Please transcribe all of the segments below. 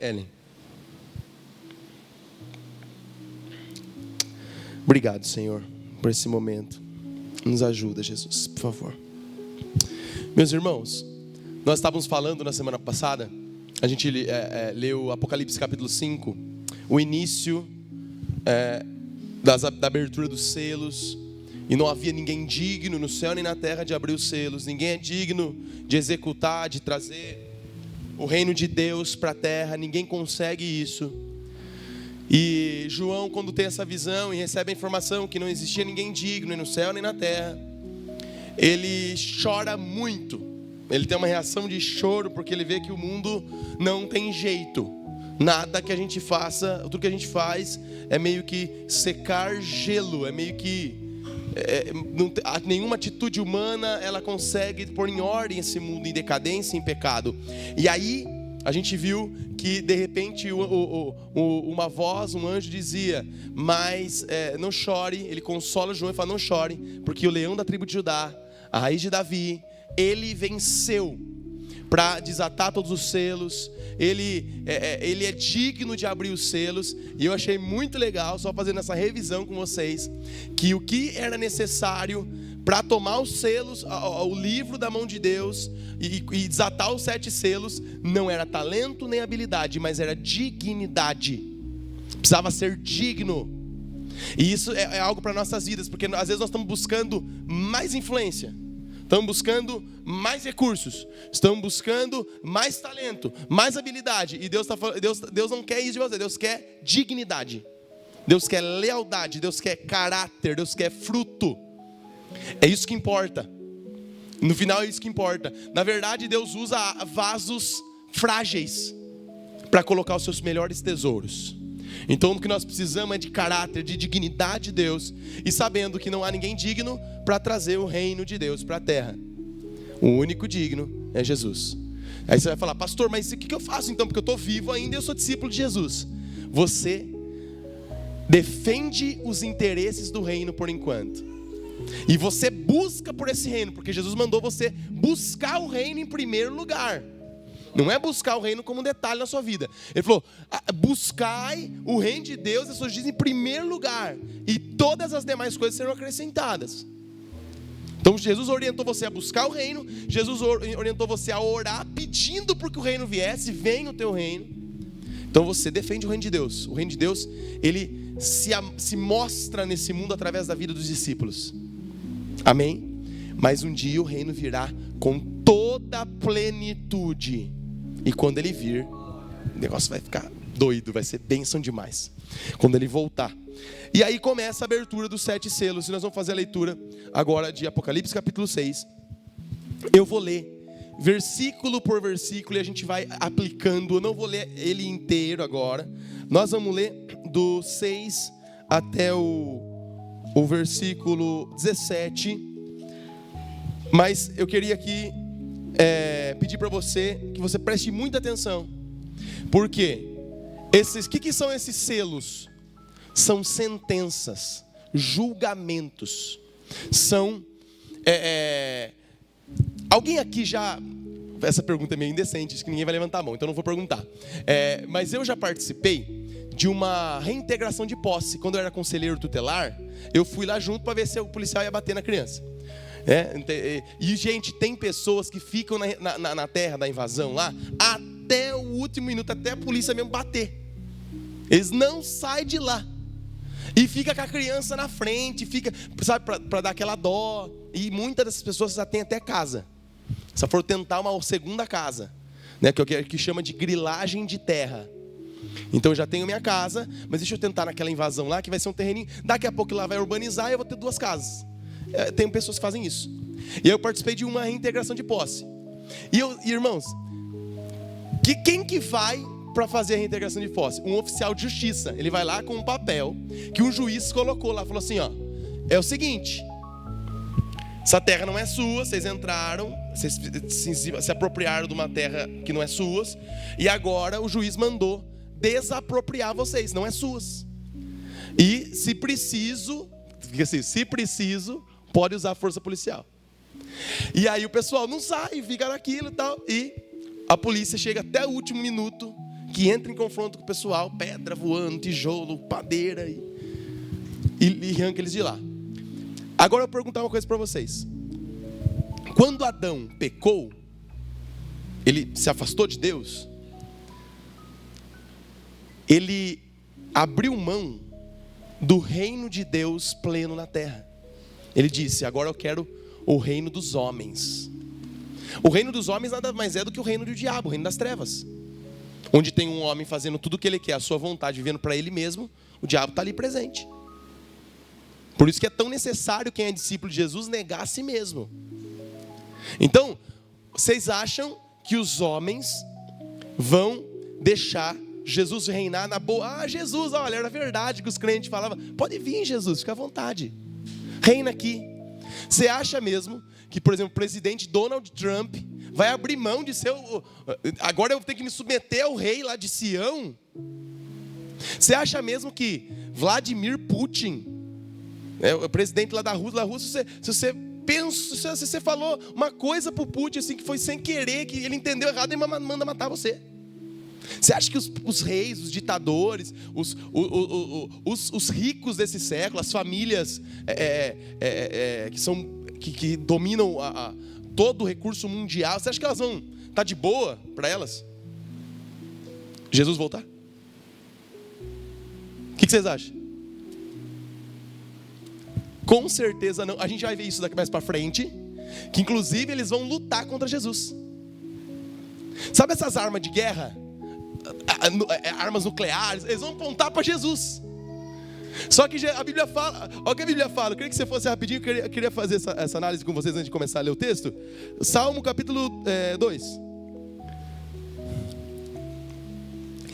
Ellen. Obrigado, Senhor, por esse momento. Nos ajuda, Jesus, por favor. Meus irmãos, nós estávamos falando na semana passada, a gente leu Apocalipse capítulo 5, o início da abertura dos selos, e não havia ninguém digno no céu nem na terra de abrir os selos, ninguém é digno de executar, de trazer o reino de Deus para a terra, ninguém consegue isso. E João, quando tem essa visão e recebe a informação que não existia ninguém digno, nem no céu nem na terra, ele chora muito. Ele tem uma reação de choro, porque ele vê que o mundo não tem jeito. Nada que a gente faça, tudo que a gente faz é meio que secar gelo, é meio que nenhuma atitude humana ela consegue pôr em ordem esse mundo em decadência, em pecado. E aí a gente viu que de repente uma voz, um anjo dizia: mas não chore. Ele consola João e fala: não chore, porque o leão da tribo de Judá, a raiz de Davi, ele venceu para desatar todos os selos. Ele é digno de abrir os selos. E eu achei muito legal, só fazendo essa revisão com vocês, que o que era necessário para tomar os selos, o livro da mão de Deus e desatar os 7 selos, não era talento nem habilidade, mas era dignidade. Precisava ser digno. E isso é algo para nossas vidas, porque às vezes nós estamos buscando mais influência, estamos buscando mais recursos, estamos buscando mais talento, mais habilidade. E Deus não quer isso de você. Deus quer dignidade, Deus quer lealdade, Deus quer caráter, Deus quer fruto. É isso que importa. No final é isso que importa. Na verdade, Deus usa vasos frágeis para colocar os seus melhores tesouros. Então o que nós precisamos é de caráter, de dignidade de Deus, e sabendo que não há ninguém digno para trazer o reino de Deus para a terra. O único digno é Jesus. Aí você vai falar: pastor, mas o que eu faço então? Porque eu estou vivo ainda e eu sou discípulo de Jesus. Você defende os interesses do reino por enquanto. E você busca por esse reino, porque Jesus mandou você buscar o reino em primeiro lugar. Não é buscar o reino como um detalhe na sua vida. Ele falou: buscai o reino de Deus e as suas justiças em primeiro lugar, e todas as demais coisas serão acrescentadas. Então Jesus orientou você a buscar o reino. Jesus orientou você a orar, pedindo por que o reino viesse. Venha o teu reino. Então você defende o reino de Deus. O reino de Deus, ele se mostra nesse mundo através da vida dos discípulos. Amém? Mas um dia o reino virá com toda a plenitude. E quando ele vir, o negócio vai ficar doido, vai ser bênção demais quando ele voltar. E aí começa a abertura dos 7 selos. E nós vamos fazer a leitura agora de Apocalipse capítulo 6. Eu vou ler versículo por versículo e a gente vai aplicando. Eu não vou ler ele inteiro agora. Nós vamos ler do 6 até o versículo 17. Mas eu queria aqui pedir para você que você preste muita atenção. Por quê? O que são esses selos? São sentenças, julgamentos. São... Alguém aqui já... Essa pergunta é meio indecente, acho que ninguém vai levantar a mão, então não vou perguntar. Mas eu já participei de uma reintegração de posse. Quando eu era conselheiro tutelar, eu fui lá junto para ver se o policial ia bater na criança. E gente, tem pessoas que ficam na terra da invasão lá até o último minuto, até a polícia mesmo bater. Eles não saem de lá. E fica com a criança na frente, fica, sabe, para dar aquela dó. E muitas dessas pessoas já têm até casa. Se for tentar uma segunda casa, né, que chama de grilagem de terra. Então eu já tenho minha casa, mas deixa eu tentar naquela invasão lá, que vai ser um terreninho. Daqui a pouco lá vai urbanizar e eu vou ter 2 casas. Tem pessoas que fazem isso. E eu participei de uma reintegração de posse. Irmãos, quem que vai para fazer a reintegração de posse? Um oficial de justiça. Ele vai lá com um papel que um juiz colocou lá. Falou assim: ó, é o seguinte, essa terra não é sua, vocês entraram, vocês se apropriaram de uma terra que não é sua, e agora o juiz mandou desapropriar vocês, não é suas. E se preciso, pode usar a força policial. E aí o pessoal não sai, fica naquilo e tal. E a polícia chega até o último minuto, que entra em confronto com o pessoal, pedra voando, tijolo, madeira, e arranca eles de lá. Agora eu vou perguntar uma coisa para vocês. Quando Adão pecou, ele se afastou de Deus, ele abriu mão do reino de Deus pleno na terra. Ele disse: agora eu quero o reino dos homens. O reino dos homens nada mais é do que o reino do diabo, o reino das trevas, onde tem um homem fazendo tudo o que ele quer, a sua vontade, vivendo para ele mesmo. O diabo está ali presente. Por isso que é tão necessário quem é discípulo de Jesus negar a si mesmo. Então, vocês acham que os homens vão deixar Jesus reinar na boa? Ah, Jesus, olha, era verdade que os crentes falavam. Pode vir, Jesus, fica à vontade, reina aqui. Você acha mesmo que, por exemplo, o presidente Donald Trump vai abrir mão de ser agora eu tenho que me submeter ao rei lá de Sião? Você acha mesmo que Vladimir Putin, o presidente lá da Rússia, se você falou uma coisa para o Putin assim, que foi sem querer, que ele entendeu errado, ele manda matar você? Você acha que os reis, os ditadores, os ricos desse século, as famílias que dominam todo o recurso mundial, você acha que elas vão estar de boa para elas? Jesus voltar? O que vocês acham? Com certeza não. A gente vai ver isso daqui mais para frente, que inclusive eles vão lutar contra Jesus. Sabe essas armas de guerra? Armas nucleares, eles vão apontar para Jesus. Só que a Bíblia fala, olha o que a Bíblia fala. Eu queria que você fosse rapidinho, eu queria fazer essa análise com vocês antes de começar a ler o texto. Salmo capítulo 2.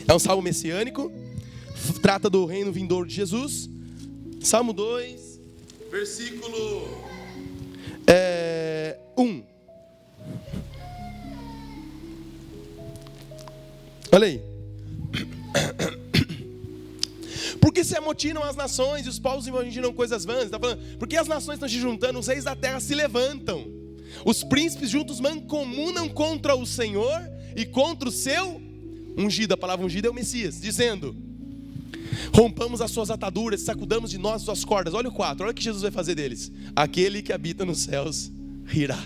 É um salmo messiânico, trata do reino vindouro de Jesus. Salmo 2, versículo 1. Olha aí. Porque se amotinam as nações e os povos imaginam coisas vãs. Está falando, porque as nações estão se juntando, os reis da terra se levantam, os príncipes juntos mancomunam contra o Senhor e contra o seu ungido. A palavra ungido é o Messias, dizendo: rompamos as suas ataduras, sacudamos de nós as suas cordas. Olha o 4, olha o que Jesus vai fazer deles. Aquele que habita nos céus rirá,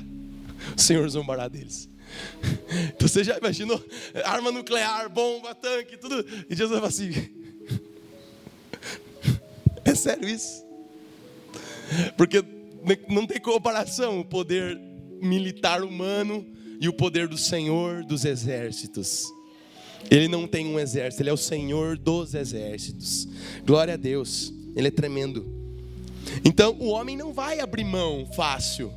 o Senhor zombará deles. Então você já imaginou arma nuclear, bomba, tanque, tudo, e Jesus vai falar assim: é sério isso? Porque não tem comparação o poder militar humano e o poder do Senhor dos exércitos. Ele não tem um exército, ele é o Senhor dos exércitos. Glória a Deus, ele é tremendo. Então o homem não vai abrir mão fácil,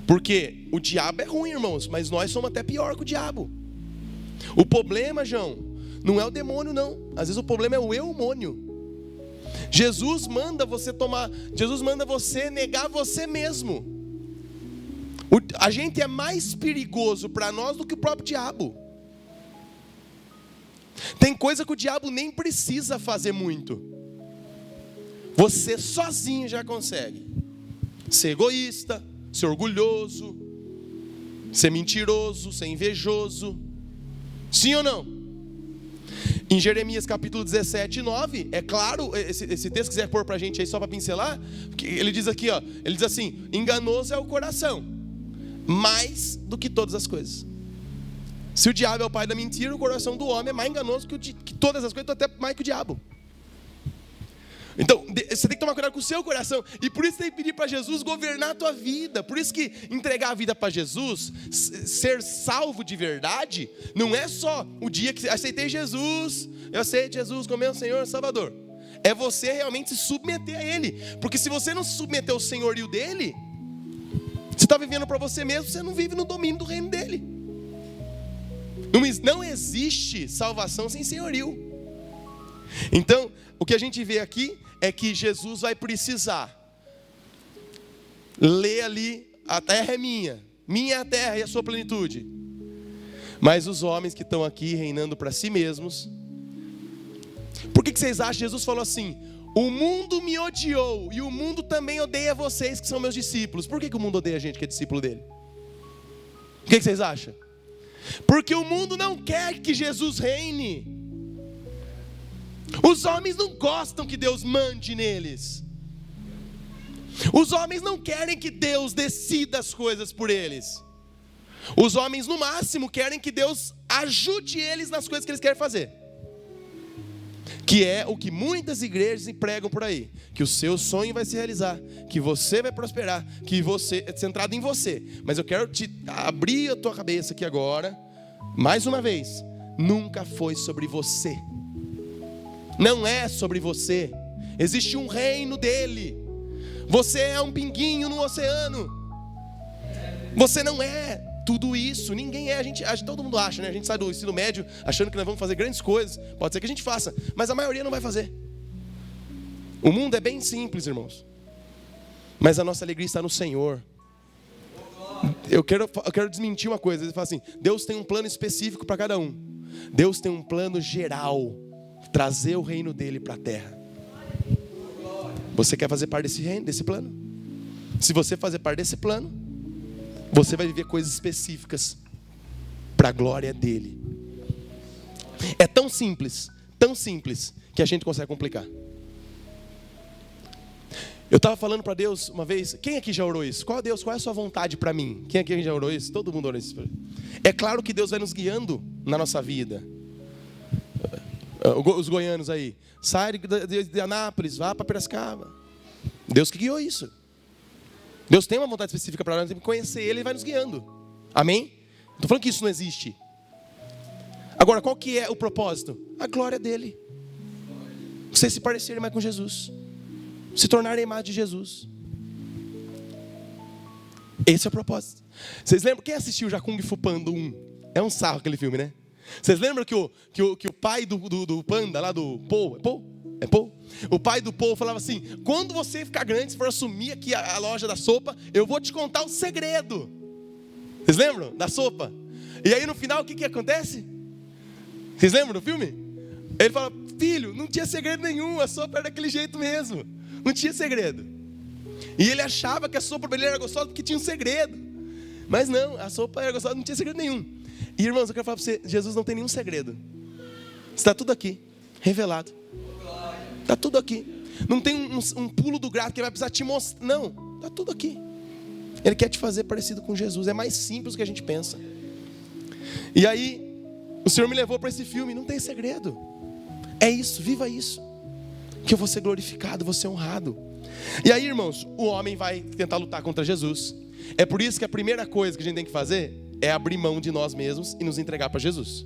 porque o diabo é ruim, irmãos, mas nós somos até pior que o diabo. O problema, João, não é o demônio não. Às vezes o problema é o eumônio. Jesus manda você negar você mesmo. A gente é mais perigoso para nós do que o próprio diabo. Tem coisa que o diabo nem precisa fazer muito. Você sozinho já consegue ser egoísta, ser orgulhoso, ser mentiroso, ser invejoso. Sim ou não? Em Jeremias capítulo 17, 9, é claro, esse texto quiser pôr pra gente aí só para pincelar, ele diz aqui, ó, ele diz assim: enganoso é o coração, mais do que todas as coisas. Se o diabo é o pai da mentira, o coração do homem é mais enganoso que todas as coisas, até mais que o diabo. Então, você tem que tomar cuidado com o seu coração. E por isso tem que pedir para Jesus governar a tua vida. Por isso que entregar a vida para Jesus, ser salvo de verdade, não é só o dia que aceitei Jesus, eu aceito Jesus como meu Senhor e Salvador. É você realmente se submeter a Ele. Porque se você não se submeter ao senhorio dEle, você está vivendo para você mesmo, você não vive no domínio do reino dEle. Não existe salvação sem senhorio. Então, o que a gente vê aqui é que Jesus vai precisar ler ali: a terra é minha é a terra e a sua plenitude. Mas os homens que estão aqui reinando para si mesmos, por que vocês acham que Jesus falou assim: o mundo me odiou e o mundo também odeia vocês que são meus discípulos? Por que o mundo odeia a gente que é discípulo dele? O que vocês acham? Porque o mundo não quer que Jesus reine. Os homens não gostam que Deus mande neles. Os homens não querem que Deus decida as coisas por eles. Os homens, no máximo, querem que Deus ajude eles nas coisas que eles querem fazer. Que é o que muitas igrejas pregam por aí. Que o seu sonho vai se realizar. Que você vai prosperar. Que você é centrado em você. Mas eu quero te abrir a tua cabeça aqui agora. Mais uma vez. Nunca foi sobre você. Não é sobre você. Existe um reino dele. Você é um pinguinho no oceano. Você não é tudo isso, ninguém é, todo mundo acha, né? A gente sai do ensino médio achando que nós vamos fazer grandes coisas. Pode ser que a gente faça, mas a maioria não vai fazer. O mundo é bem simples, irmãos. Mas a nossa alegria está no Senhor. Eu quero desmentir uma coisa. Ele fala assim: Deus tem um plano específico para cada um. Deus tem um plano geral, trazer o reino dele para a terra. Você quer fazer parte desse reino, desse plano? Se você fazer parte desse plano, você vai viver coisas específicas para a glória dele. É tão simples, que a gente consegue complicar. Eu estava falando para Deus uma vez. Quem aqui já orou isso? Deus, qual é a sua vontade para mim? Quem aqui já orou isso? Todo mundo orou isso. É claro que Deus vai nos guiando na nossa vida. Os goianos aí, sai de Anápolis, vá para Piracicaba. Deus que guiou isso. Deus tem uma vontade específica para nós, nós temos que conhecer Ele e Ele vai nos guiando. Amém? Não estou falando que isso não existe. Agora, qual que é o propósito? A glória dEle. Vocês se parecerem mais com Jesus. Se tornarem mais de Jesus. Esse é o propósito. Vocês lembram? Quem assistiu já Kung Fu Panda 1? É um sarro aquele filme, né? Vocês lembram que o pai do panda lá do Paul, é Paul? O pai do Paul falava assim: quando você ficar grande, se for assumir aqui a loja da sopa, eu vou te contar o segredo. Vocês lembram da sopa? E aí no final o que acontece? Vocês lembram do filme? Ele fala: filho, não tinha segredo nenhum, a sopa era daquele jeito mesmo. Não tinha segredo. E ele achava que a sopa dele era gostosa porque tinha um segredo. Mas não, a sopa era gostosa, não tinha segredo nenhum. E irmãos, eu quero falar para você, Jesus não tem nenhum segredo. Está tudo aqui, revelado. Está tudo aqui. Não tem um pulo do gato que ele vai precisar te mostrar. Não, está tudo aqui. Ele quer te fazer parecido com Jesus. É mais simples do que a gente pensa. E aí, o Senhor me levou para esse filme. Não tem segredo. É isso, viva isso. Que eu vou ser glorificado, vou ser honrado. E aí, irmãos, o homem vai tentar lutar contra Jesus. É por isso que a primeira coisa que a gente tem que fazer é abrir mão de nós mesmos e nos entregar para Jesus.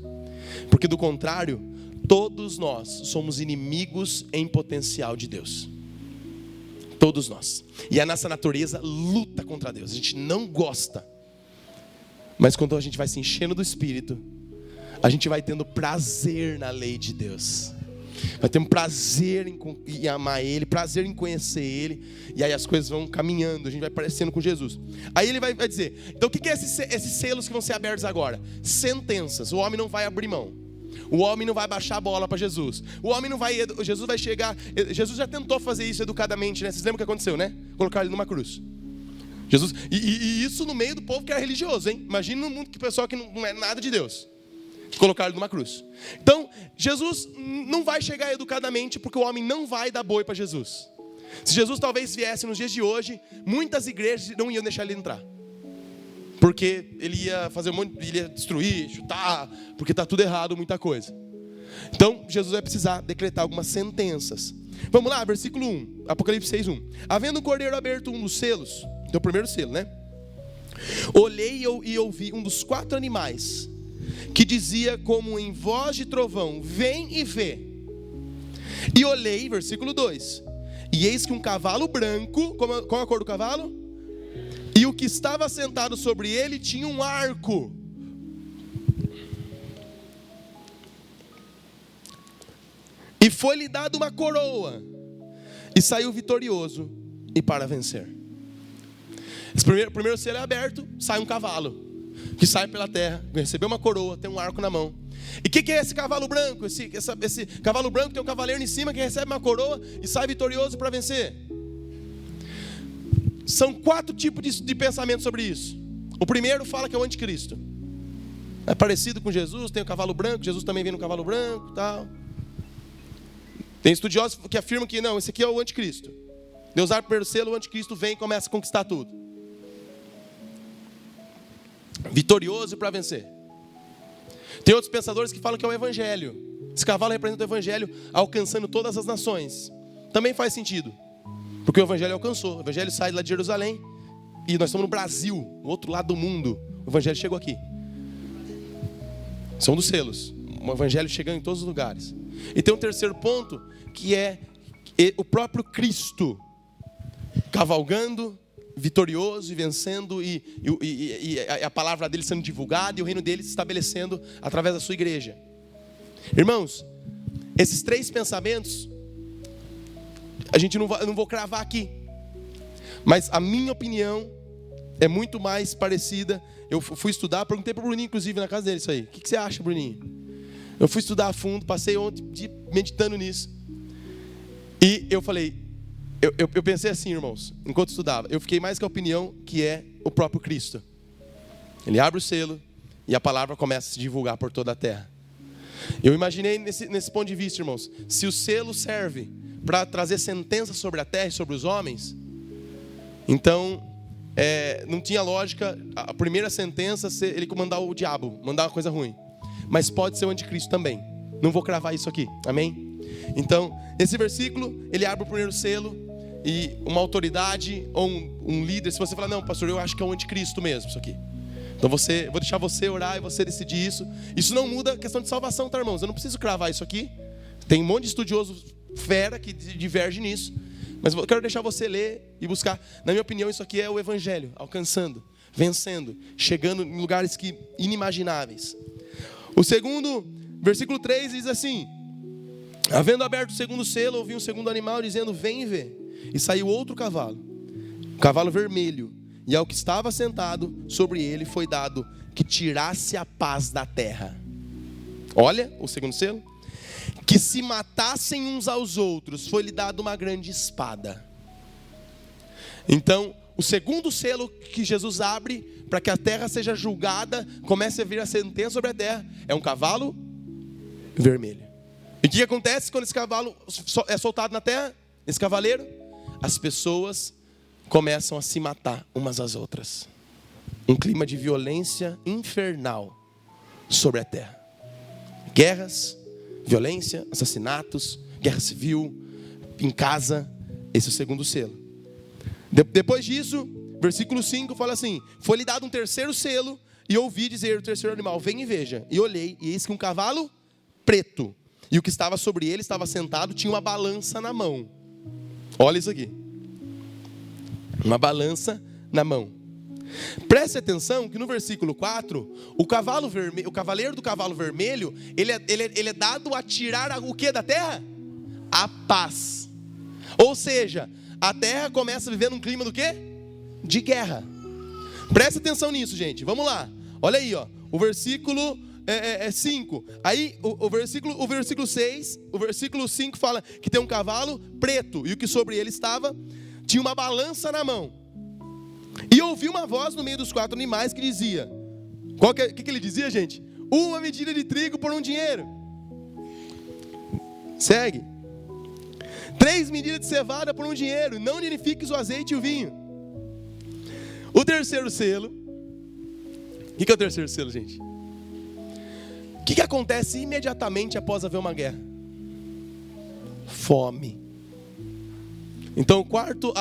Porque do contrário, todos nós somos inimigos em potencial de Deus. Todos nós. E a nossa natureza luta contra Deus. A gente não gosta. Mas quando a gente vai se enchendo do Espírito, a gente vai tendo prazer na lei de Deus. Vai ter um prazer em amar Ele, prazer em conhecer Ele. E aí as coisas vão caminhando, a gente vai parecendo com Jesus. Aí ele vai dizer: então o que é esses selos que vão ser abertos agora? Sentenças. O homem não vai abrir mão. O homem não vai baixar a bola para Jesus. O homem não vai... Jesus vai chegar... Jesus já tentou fazer isso educadamente, né? Vocês lembram o que aconteceu, né? Colocar ele numa cruz. Jesus... E isso no meio do povo que era religioso, hein? Imagina no mundo que o pessoal que não é nada de Deus. Colocar ele numa cruz. Então, Jesus não vai chegar educadamente, porque o homem não vai dar boi para Jesus. Se Jesus talvez viesse nos dias de hoje, muitas igrejas não iam deixar ele entrar. Porque ele ia fazer ele ia destruir, chutar, porque está tudo errado, muita coisa. Então, Jesus vai precisar decretar algumas sentenças. Vamos lá, versículo 1, Apocalipse 6:1. Havendo um cordeiro aberto um dos selos, então o primeiro selo, né? Olhei e ouvi um dos 4 animais, que dizia como em voz de trovão: vem e vê. E olhei, versículo 2, e eis que um cavalo branco, qual a cor do cavalo? E o que estava sentado sobre ele tinha um arco. E foi-lhe dado uma coroa. E saiu vitorioso e para vencer. Esse primeiro selo é aberto, sai um cavalo, que sai pela terra, recebeu uma coroa, tem um arco na mão. E o que é esse cavalo branco? Esse cavalo branco tem um cavaleiro em cima que recebe uma coroa e sai vitorioso para vencer. São 4 tipos de pensamento sobre isso. O primeiro fala que é o anticristo. É parecido com Jesus, tem o cavalo branco, Jesus também vem no cavalo branco, tal. Tem estudiosos que afirmam que não, esse aqui é o anticristo. Deus abre o primeiro selo, o anticristo vem e começa a conquistar tudo. Vitorioso para vencer. Tem outros pensadores que falam que é o evangelho. Esse cavalo representa o evangelho alcançando todas as nações. Também faz sentido, porque o evangelho alcançou. O evangelho sai lá de Jerusalém e nós estamos no Brasil, no outro lado do mundo. O evangelho chegou aqui. São dos selos. O evangelho chegando em todos os lugares. E tem um terceiro ponto, que é o próprio Cristo cavalgando, vitorioso e vencendo, e a palavra dele sendo divulgada e o reino dele se estabelecendo através da sua igreja. Irmãos, esses três pensamentos eu não vou cravar aqui, mas a minha opinião é muito mais parecida. Eu fui estudar, perguntei para o Bruninho, inclusive, na casa dele isso aí. O que você acha, Bruninho? Eu fui estudar a fundo, passei ontem meditando nisso. E eu falei, eu pensei assim, irmãos, enquanto estudava, eu fiquei mais com a opinião que é o próprio Cristo. Ele abre o selo e a palavra começa a se divulgar por toda a terra. Eu imaginei nesse ponto de vista, irmãos, se o selo serve para trazer sentença sobre a terra e sobre os homens, então não tinha lógica a primeira sentença ser ele comandar o diabo, mandar uma coisa ruim. Mas pode ser o anticristo também. Não vou cravar isso aqui, amém? Então, esse versículo, ele abre o primeiro selo e uma autoridade ou um líder, se você falar, não, pastor, eu acho que é o anticristo mesmo isso aqui. Então vou deixar você orar e você decidir isso. Isso não muda a questão de salvação, tá, irmãos? Eu não preciso cravar isso aqui. Tem um monte de estudioso fera que diverge nisso. Mas eu quero deixar você ler e buscar. Na minha opinião, isso aqui é o evangelho, alcançando, vencendo, chegando em lugares inimagináveis. O segundo, versículo 3 diz assim: havendo aberto o segundo selo, ouvi um segundo animal dizendo, vem e vê. E saiu outro cavalo, um cavalo vermelho. E ao que estava sentado sobre ele foi dado que tirasse a paz da terra. Olha o segundo selo. Que se matassem uns aos outros, foi-lhe dado uma grande espada. Então, o segundo selo que Jesus abre para que a terra seja julgada, comece a vir a sentença sobre a terra, é um cavalo vermelho. E o que acontece quando esse cavalo é soltado na terra? Esse cavaleiro? As pessoas começam a se matar umas às outras. Um clima de violência infernal sobre a terra. Guerras, violência, assassinatos, guerra civil, em casa. Esse é o segundo selo. Depois disso, versículo 5 fala assim: foi-lhe dado um terceiro selo, e ouvi dizer o terceiro animal, vem e veja. E olhei, e eis que um cavalo preto, e o que estava sobre ele estava sentado, tinha uma balança na mão. Olha isso aqui. Uma balança na mão. Preste atenção que no versículo 4, o cavaleiro do cavalo vermelho, ele é dado a tirar o que da terra? A paz. Ou seja, a terra começa a viver num clima do quê? De guerra. Preste atenção nisso, gente. Vamos lá. Olha aí, ó. O versículo 5. Aí o versículo 6, o versículo 5 fala que tem um cavalo preto, e o que sobre ele estava tinha uma balança na mão. E ouvi uma voz no meio dos quatro animais que dizia: o que ele dizia, gente? Uma medida de trigo por um dinheiro. Segue. 3 medidas de cevada por um dinheiro. Não danifiques o azeite e o vinho. O terceiro selo. O que é o terceiro selo, gente? O que acontece imediatamente após haver uma guerra? Fome. Então o quarto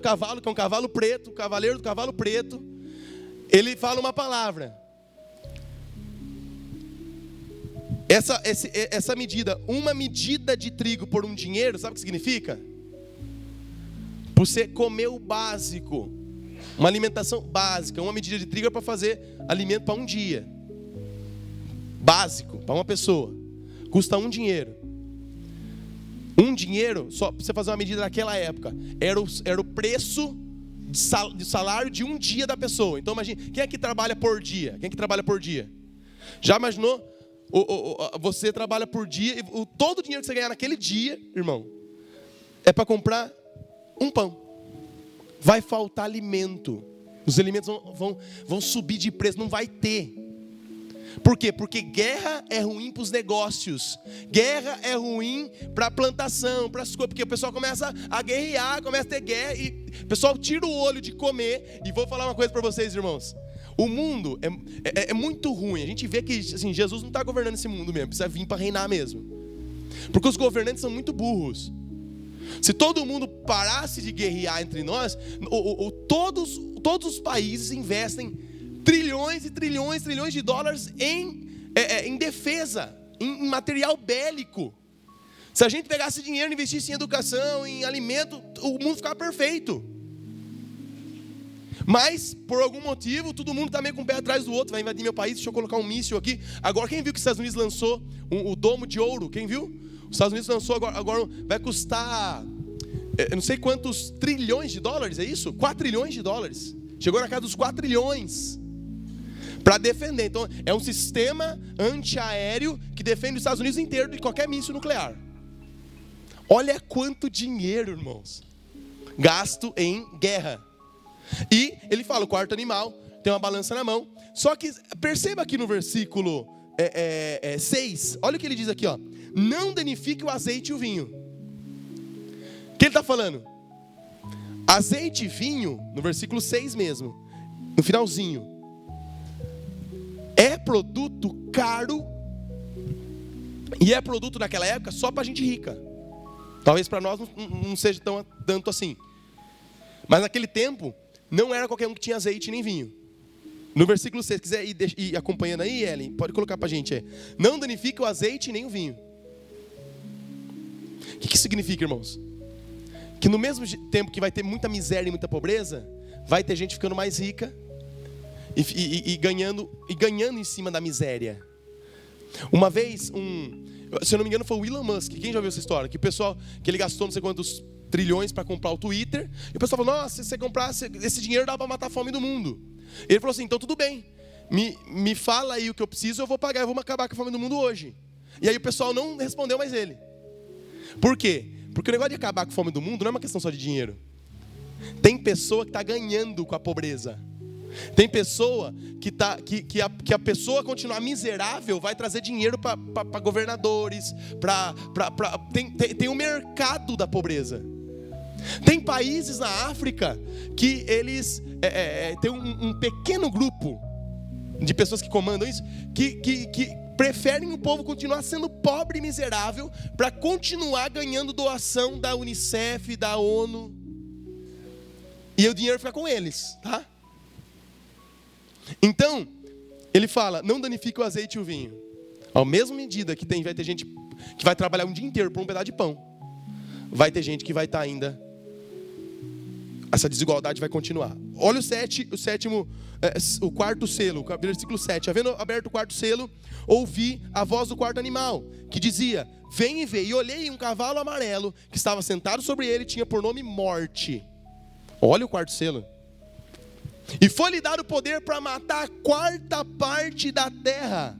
cavalo, que é um cavalo preto, o cavaleiro do cavalo preto, ele fala uma palavra. Essa medida, uma medida de trigo por um dinheiro, sabe o que significa? Você comer o básico, uma alimentação básica. Uma medida de trigo é para fazer alimento para um dia. Básico, para uma pessoa. Custa um dinheiro. Um dinheiro, só para você fazer uma medida naquela época, era o preço de salário de um dia da pessoa. Então imagine, quem é que trabalha por dia? Quem é que trabalha por dia? Já imaginou? Você trabalha por dia e todo o dinheiro que você ganhar naquele dia, irmão, é para comprar um pão. Vai faltar alimento. Os alimentos vão subir de preço, não vai ter. Por quê? Porque guerra é ruim para os negócios. Guerra é ruim para a plantação, para as coisas. Porque o pessoal começa a guerrear, começa a ter guerra. E o pessoal tira o olho de comer. E vou falar uma coisa para vocês, irmãos. O mundo é muito ruim. A gente vê que assim, Jesus não está governando esse mundo mesmo. Precisa vir para reinar mesmo. Porque os governantes são muito burros. Se todo mundo parasse de guerrear entre nós, todos os países investem trilhões e trilhões de dólares em defesa, em material bélico. Se a gente pegasse dinheiro e investisse em educação, em alimento, o mundo ficava perfeito. Mas, por algum motivo, todo mundo está meio com o pé atrás do outro. Vai invadir meu país, deixa eu colocar um míssil aqui. Agora, quem viu que os Estados Unidos lançou o domo de ouro? Quem viu? Os Estados Unidos lançou, agora vai custar, eu não sei quantos trilhões de dólares, é isso? 4 trilhões de dólares. Chegou na casa dos 4 trilhões. Para defender. Então, é um sistema antiaéreo que defende os Estados Unidos inteiro de qualquer míssil nuclear. Olha quanto dinheiro, irmãos, gasto em guerra. E ele fala, o quarto animal tem uma balança na mão. Só que perceba aqui no versículo 6, olha o que ele diz aqui, ó. Não danifique o azeite e o vinho. O que ele está falando? Azeite e vinho, no versículo 6 mesmo, no finalzinho, é produto caro. E é produto naquela época só para gente rica. Talvez para nós não seja tanto assim. Mas naquele tempo, não era qualquer um que tinha azeite nem vinho. No versículo 6, se quiser ir acompanhando aí, Ellen, pode colocar para a gente. Não danifica o azeite nem o vinho. O que significa, irmãos? Que no mesmo tempo que vai ter muita miséria e muita pobreza, vai ter gente ficando mais rica e ganhando em cima da miséria. Uma vez, se eu não me engano, foi o Elon Musk. Quem já ouviu essa história? Que o pessoal, que ele gastou não sei quantos trilhões para comprar o Twitter. E o pessoal falou, nossa, se você comprasse esse dinheiro dá para matar a fome do mundo. Ele falou assim, então tudo bem. Me fala aí o que eu preciso, eu vou pagar, eu vou acabar com a fome do mundo hoje. E aí o pessoal não respondeu mais ele. Por quê? Porque o negócio de acabar com a fome do mundo não é uma questão só de dinheiro. Tem pessoa que está ganhando com a pobreza. Tem pessoa que a pessoa continuar miserável vai trazer dinheiro para governadores. Tem um mercado da pobreza. Tem países na África que eles tem um pequeno grupo de pessoas que comandam isso, que preferem o povo continuar sendo pobre e miserável para continuar ganhando doação da Unicef, da ONU. E o dinheiro fica com eles, tá? Então, ele fala, não danifique o azeite e o vinho. À mesma medida que vai ter gente que vai trabalhar um dia inteiro por um pedaço de pão, vai ter gente que vai estar ainda, essa desigualdade vai continuar. Olha o quarto selo, versículo 7. Havendo aberto o quarto selo, ouvi a voz do quarto animal, que dizia, vem e vê. E olhei um cavalo amarelo, que estava sentado sobre ele, tinha por nome Morte. Olha o quarto selo. E foi-lhe dado o poder para matar a 4ª parte da terra,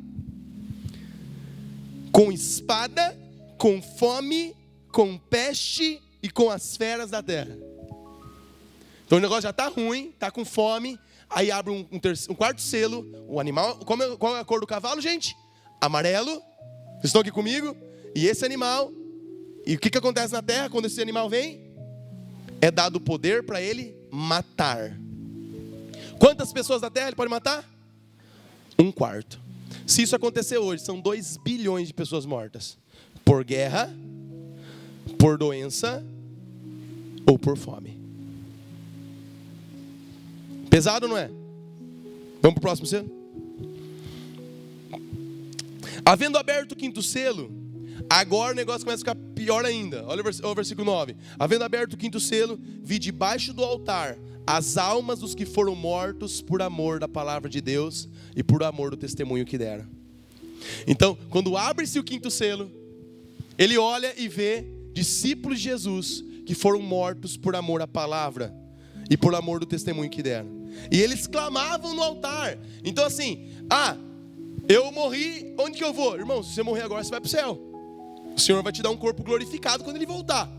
com espada, com fome, com peste e com as feras da terra. Então o negócio já está ruim, está com fome. Aí abre um quarto selo. O animal, qual é a cor do cavalo, gente? Amarelo. Vocês estão aqui comigo? E esse animal, e o que acontece na terra quando esse animal vem? É dado o poder para ele matar. Quantas pessoas da terra ele pode matar? 1/4. Se isso acontecer hoje, são 2 bilhões de pessoas mortas. Por guerra, por doença ou por fome. Pesado, não é? Vamos para o próximo selo? Havendo aberto o 5º selo, agora o negócio começa a ficar pior ainda. Olha o versículo 9. Havendo aberto o 5º selo, vi debaixo do altar as almas dos que foram mortos por amor da palavra de Deus e por amor do testemunho que deram. Então, quando abre-se o 5º selo, ele olha e vê discípulos de Jesus que foram mortos por amor à palavra e por amor do testemunho que deram. E eles clamavam no altar. Então assim, eu morri, onde que eu vou? Irmão, se você morrer agora, você vai para o céu. O Senhor vai te dar um corpo glorificado quando Ele voltar.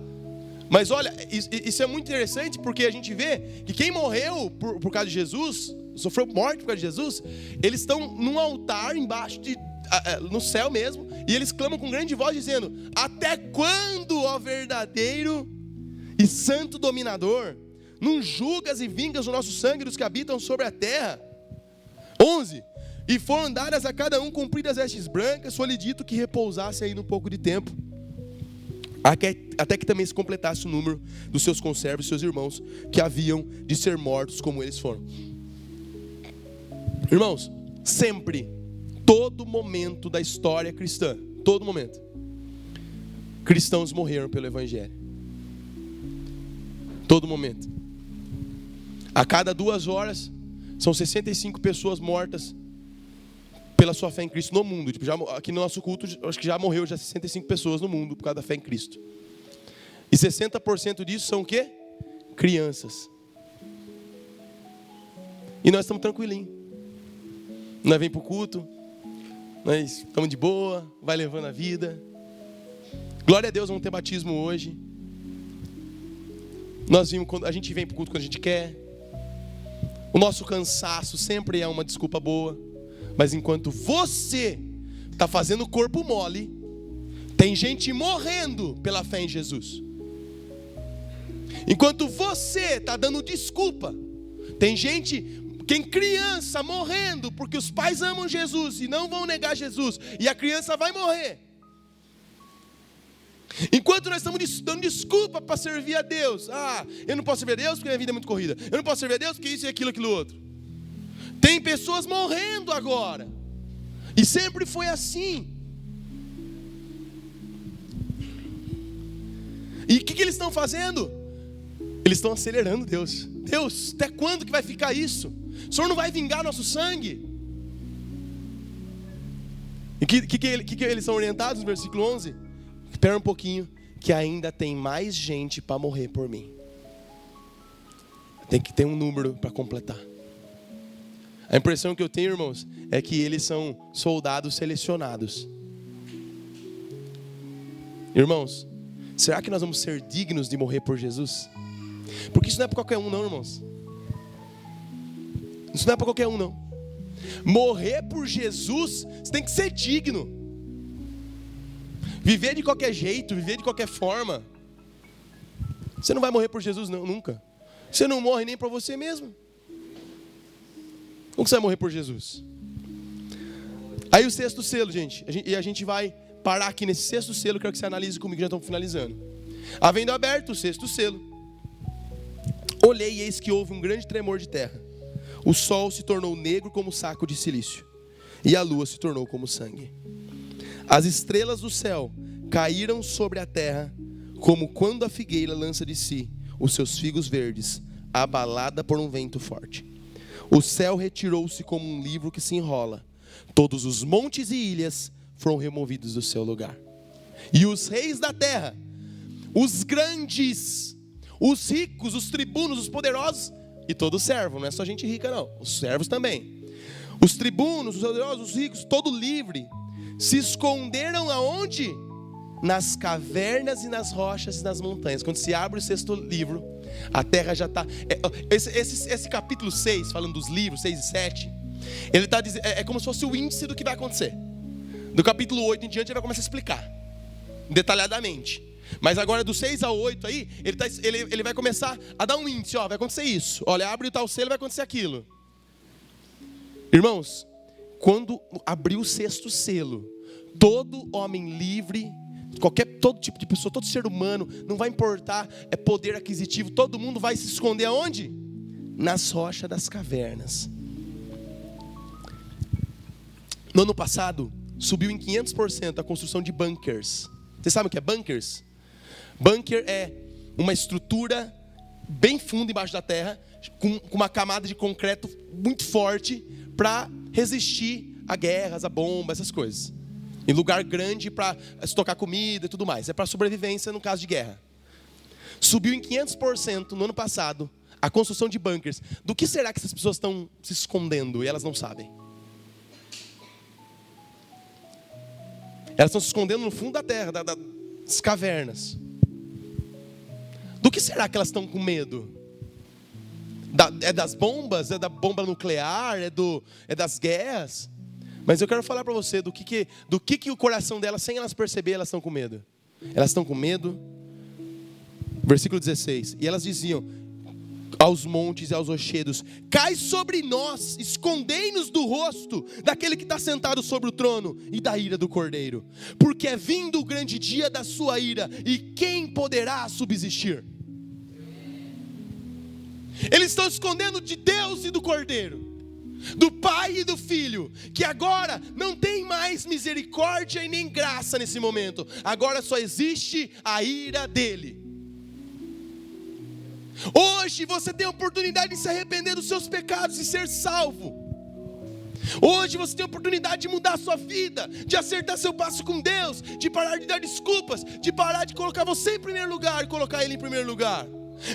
Mas olha, isso é muito interessante, porque a gente vê que quem morreu por causa de Jesus, sofreu morte por causa de Jesus, eles estão num altar embaixo, no céu mesmo, e eles clamam com grande voz dizendo: até quando, ó verdadeiro e santo dominador, não julgas e vingas o nosso sangue dos que habitam sobre a terra? 11. E foram dadas a cada um compridas vestes brancas, foi-lhe dito que repousasse ainda um pouco de tempo, até que também se completasse o número dos seus conservos, seus irmãos, que haviam de ser mortos como eles foram. Irmãos, sempre, todo momento da história cristã, todo momento, cristãos morreram pelo Evangelho. Todo momento. A cada 2 horas, são 65 pessoas mortas pela sua fé em Cristo no mundo. Tipo, aqui no nosso culto, acho que já morreu 65 pessoas no mundo por causa da fé em Cristo. E 60% disso são o quê? Crianças. E nós estamos tranquilinhos. Nós vem para o culto, nós estamos de boa, vai levando a vida. Glória a Deus, vamos ter batismo hoje. A gente vem para o culto quando a gente quer. O nosso cansaço sempre é uma desculpa boa. Mas enquanto você está fazendo o corpo mole, tem gente morrendo pela fé em Jesus. Enquanto você está dando desculpa, tem criança morrendo porque os pais amam Jesus e não vão negar Jesus, e a criança vai morrer. Enquanto nós estamos dando desculpa para servir a Deus, eu não posso servir a Deus porque minha vida é muito corrida, eu não posso servir a Deus porque isso e aquilo outro. Tem pessoas morrendo agora, e sempre foi assim. E o que eles estão fazendo? Eles estão acelerando Deus. Deus, até quando que vai ficar isso? O Senhor não vai vingar nosso sangue? E que eles são orientados no versículo 11? Espera um pouquinho, que ainda tem mais gente para morrer por mim. Tem que ter um número para completar. A impressão que eu tenho, irmãos, é que eles são soldados selecionados. Irmãos, será que nós vamos ser dignos de morrer por Jesus? Porque isso não é para qualquer um não, irmãos. Isso não é para qualquer um não. Morrer por Jesus, você tem que ser digno. Viver de qualquer jeito, viver de qualquer forma, você não vai morrer por Jesus não, nunca. Você não morre nem para você mesmo. Como você vai morrer por Jesus? Aí o 6º selo, gente. E a gente vai parar aqui nesse 6º selo. Quero que você analise comigo, já estamos finalizando. Havendo aberto o 6º selo, olhei e eis que houve um grande tremor de terra. O sol se tornou negro como saco de cilício, e a lua se tornou como sangue. As estrelas do céu caíram sobre a terra, como quando a figueira lança de si os seus figos verdes, abalada por um vento forte. O céu retirou-se como um livro que se enrola. Todos os montes e ilhas foram removidos do seu lugar. E os reis da terra, os grandes, os ricos, os tribunos, os poderosos, e todo servo, não é só gente rica não, os servos também. Os tribunos, os poderosos, os ricos, todo livre, se esconderam aonde? Nas cavernas e nas rochas e nas montanhas. Quando se abre o 6º livro, a terra já está... Esse capítulo 6, falando dos livros, 6 e 7, ele está dizendo, é como se fosse o índice do que vai acontecer. Do capítulo 8 em diante, ele vai começar a explicar detalhadamente. Mas agora do 6 ao 8 aí, ele vai começar a dar um índice. Vai acontecer isso. Olha, abre o tal selo, vai acontecer aquilo. Irmãos, quando abrir o 6º selo, todo homem livre, todo tipo de pessoa, todo ser humano, não vai importar, é poder aquisitivo, todo mundo vai se esconder aonde? Nas rochas das cavernas. No ano passado, subiu em 500% a construção de bunkers. Vocês sabem o que é bunkers? Bunker é uma estrutura bem funda embaixo da terra, com uma camada de concreto muito forte, para resistir a guerras, a bombas, essas coisas. Em lugar grande para estocar comida e tudo mais. É para sobrevivência no caso de guerra. Subiu em 500% no ano passado a construção de bunkers. Do que será que essas pessoas estão se escondendo e elas não sabem? Elas estão se escondendo no fundo da terra, das cavernas. Do que será que elas estão com medo? É das bombas, é da bomba nuclear, é das guerras. Mas eu quero falar para você do que o coração delas, sem elas perceber, elas estão com medo. Elas estão com medo. Versículo 16. E elas diziam aos montes e aos rochedos: cai sobre nós, escondei-nos do rosto daquele que está sentado sobre o trono e da ira do cordeiro, porque é vindo o grande dia da sua ira, e quem poderá subsistir? Eles estão escondendo de Deus e do cordeiro, do Pai e do Filho, que agora não tem mais misericórdia e nem graça nesse momento. Agora só existe a ira dele. Hoje você tem a oportunidade de se arrepender dos seus pecados e ser salvo. Hoje você tem a oportunidade de mudar a sua vida, de acertar seu passo com Deus, de parar de dar desculpas, de parar de colocar você em primeiro lugar e colocar Ele em primeiro lugar.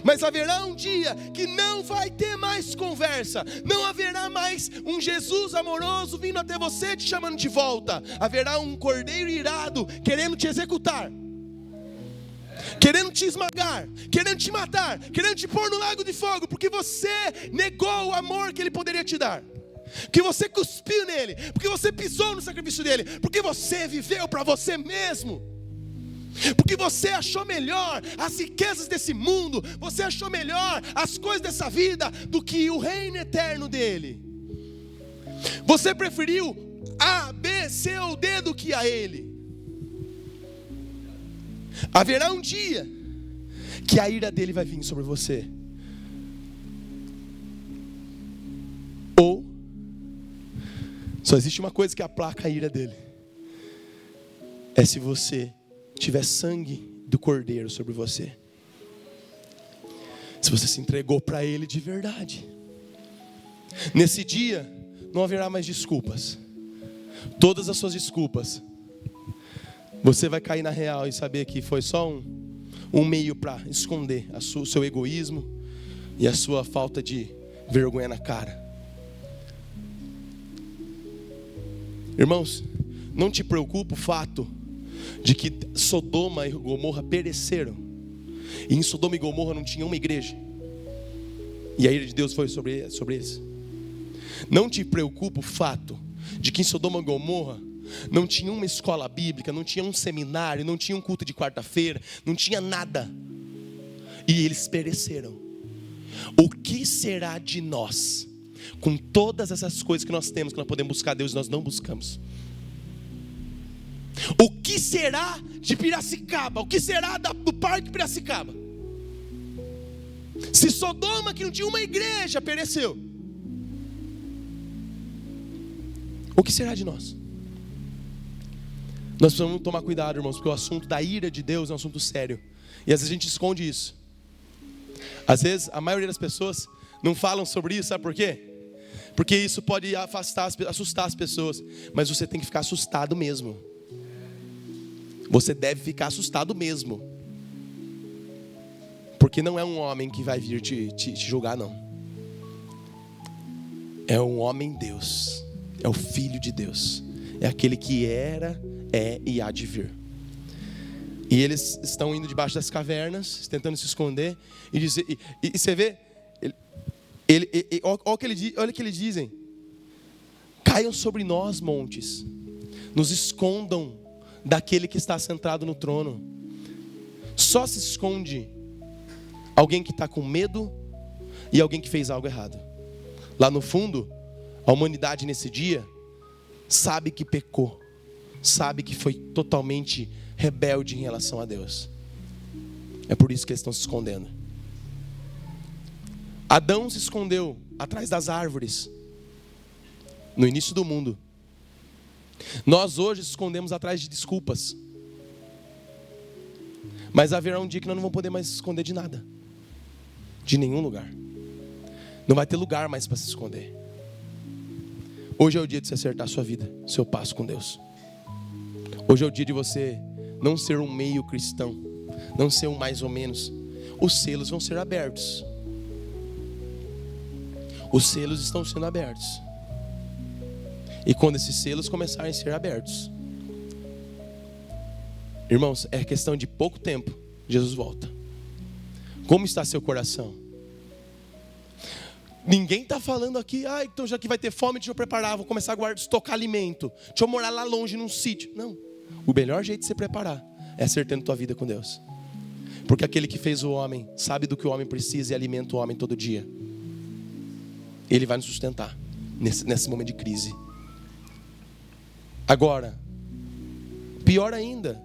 Mas haverá um dia que não vai ter mais conversa, não haverá mais um Jesus amoroso vindo até você te chamando de volta. Haverá um cordeiro irado querendo te executar, querendo te esmagar, querendo te matar, querendo te pôr no lago de fogo, porque você negou o amor que Ele poderia te dar, porque você cuspiu nele, porque você pisou no sacrifício dele, porque você viveu para você mesmo, porque você achou melhor as riquezas desse mundo, você achou melhor as coisas dessa vida do que o reino eterno dele. Você preferiu A, B, C ou D do que a ele. Haverá um dia que a ira dele vai vir sobre você. Ou só existe uma coisa que aplaca a ira dele: é se você tiver sangue do cordeiro sobre você. Se você se entregou para ele de verdade. Nesse dia não haverá mais desculpas. Todas as suas desculpas, você vai cair na real e saber que foi só um meio para esconder o seu egoísmo e a sua falta de vergonha na cara. Irmãos, não te preocupa o fato de que Sodoma e Gomorra pereceram, e em Sodoma e Gomorra não tinha uma igreja, e a ira de Deus foi sobre eles. Não te preocupa o fato de que em Sodoma e Gomorra não tinha uma escola bíblica, não tinha um seminário, não tinha um culto de quarta-feira, não tinha nada, e eles pereceram. O que será de nós com todas essas coisas que nós temos, que nós podemos buscar Deus e nós não buscamos? O que será de Piracicaba? O que será do Parque Piracicaba? Se Sodoma, que não tinha uma igreja, pereceu, o que será de nós? Nós precisamos tomar cuidado, irmãos, porque o assunto da ira de Deus é um assunto sério, e às vezes a gente esconde isso. Às vezes a maioria das pessoas não falam sobre isso, sabe por quê? Porque isso pode assustar as pessoas. Mas você tem que ficar assustado mesmo. Você deve ficar assustado mesmo, porque não é um homem que vai vir te julgar, não. É um homem Deus, é o Filho de Deus, é aquele que era, é e há de vir. E eles estão indo debaixo das cavernas, tentando se esconder, e você vê, olha o que eles dizem: caiam sobre nós montes, nos escondam daquele que está sentado no trono. Só se esconde alguém que está com medo e alguém que fez algo errado. Lá no fundo, a humanidade nesse dia sabe que pecou, sabe que foi totalmente rebelde em relação a Deus. É por isso que eles estão se escondendo. Adão se escondeu atrás das árvores no início do mundo. Nós hoje nos escondemos atrás de desculpas. Mas haverá um dia que nós não vamos poder mais se esconder de nada, de nenhum lugar. Não vai ter lugar mais para se esconder. Hoje é o dia de você acertar a sua vida, seu passo com Deus. Hoje é o dia de você não ser um meio cristão, não ser um mais ou menos. Os selos vão ser abertos. Os selos estão sendo abertos. E quando esses selos começarem a ser abertos, irmãos, é questão de pouco tempo, Jesus volta. Como está seu coração? Ninguém está falando aqui, então já que vai ter fome, deixa eu preparar, vou começar a guardar, estocar alimento. Deixa eu morar lá longe num sítio. Não, o melhor jeito de se preparar é acertando tua vida com Deus. Porque aquele que fez o homem, sabe do que o homem precisa e alimenta o homem todo dia. Ele vai nos sustentar nesse momento de crise. Agora, pior ainda,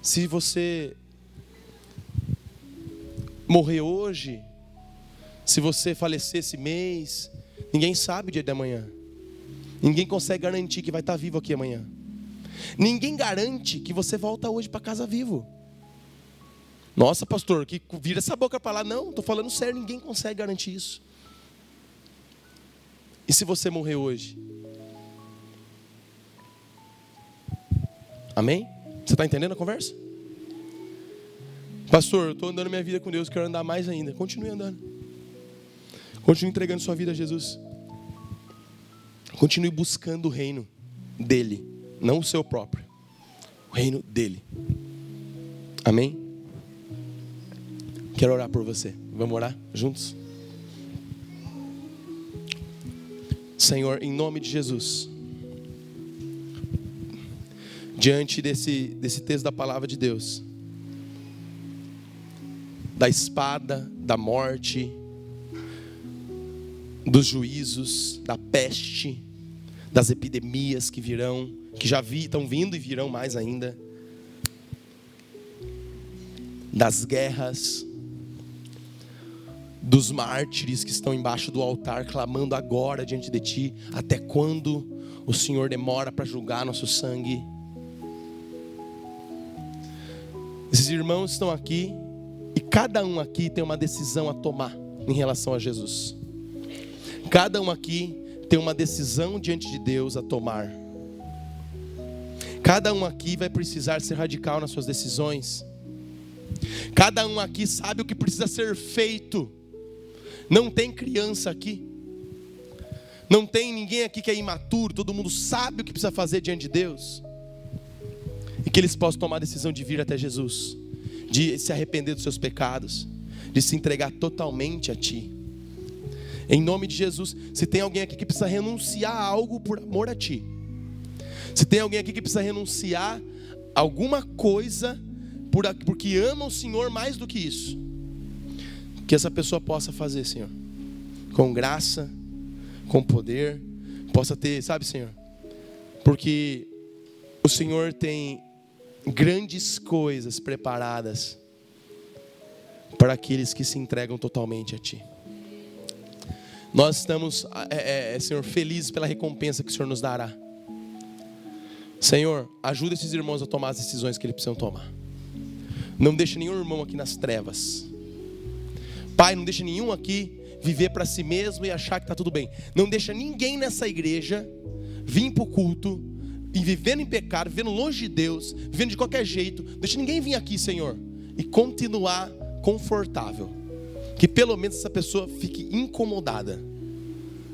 se você morrer hoje, se você falecer esse mês, ninguém sabe o dia de amanhã. Ninguém consegue garantir que vai estar vivo aqui amanhã. Ninguém garante que você volta hoje para casa vivo. Nossa, pastor, que vira essa boca para lá. Não, estou falando sério, ninguém consegue garantir isso. E se você morrer hoje? Amém? Você está entendendo a conversa? Pastor, eu estou andando minha vida com Deus, quero andar mais ainda. Continue andando. Continue entregando sua vida a Jesus. Continue buscando o reino dele, não o seu próprio. O reino dele. Amém? Quero orar por você. Vamos orar juntos? Senhor, em nome de Jesus, diante desse texto da palavra de Deus, da espada, da morte, dos juízos, da peste, das epidemias que virão, que já estão vindo e virão mais ainda, das guerras, dos mártires que estão embaixo do altar clamando agora diante de Ti. Até quando o Senhor demora para julgar nosso sangue? Esses irmãos estão aqui e cada um aqui tem uma decisão a tomar em relação a Jesus. Cada um aqui tem uma decisão diante de Deus a tomar. Cada um aqui vai precisar ser radical nas suas decisões. Cada um aqui sabe o que precisa ser feito. Não tem criança aqui. Não tem ninguém aqui que é imaturo. Todo mundo sabe o que precisa fazer diante de Deus. E que eles possam tomar a decisão de vir até Jesus, de se arrepender dos seus pecados, de se entregar totalmente a Ti. Em nome de Jesus. Se tem alguém aqui que precisa renunciar a algo por amor a Ti, se tem alguém aqui que precisa renunciar a alguma coisa porque ama o Senhor mais do que isso, que essa pessoa possa fazer, Senhor, com graça, com poder, possa ter, sabe, Senhor, porque o Senhor tem grandes coisas preparadas para aqueles que se entregam totalmente a Ti. Nós estamos, Senhor, felizes pela recompensa que o Senhor nos dará. Senhor, ajuda esses irmãos a tomar as decisões que eles precisam tomar. Não deixa nenhum irmão aqui nas trevas. Pai, não deixa nenhum aqui viver para si mesmo e achar que está tudo bem. Não deixa ninguém nessa igreja vir para o culto e vivendo em pecado, vivendo longe de Deus, vivendo de qualquer jeito. Deixa ninguém vir aqui, Senhor, e continuar confortável. Que pelo menos essa pessoa fique incomodada.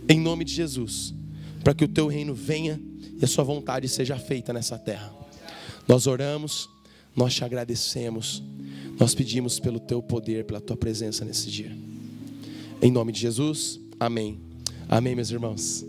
Em nome de Jesus. Para que o Teu reino venha e a Sua vontade seja feita nessa terra. Nós oramos, nós Te agradecemos. Nós pedimos pelo Teu poder, pela Tua presença nesse dia. Em nome de Jesus, amém. Amém, meus irmãos.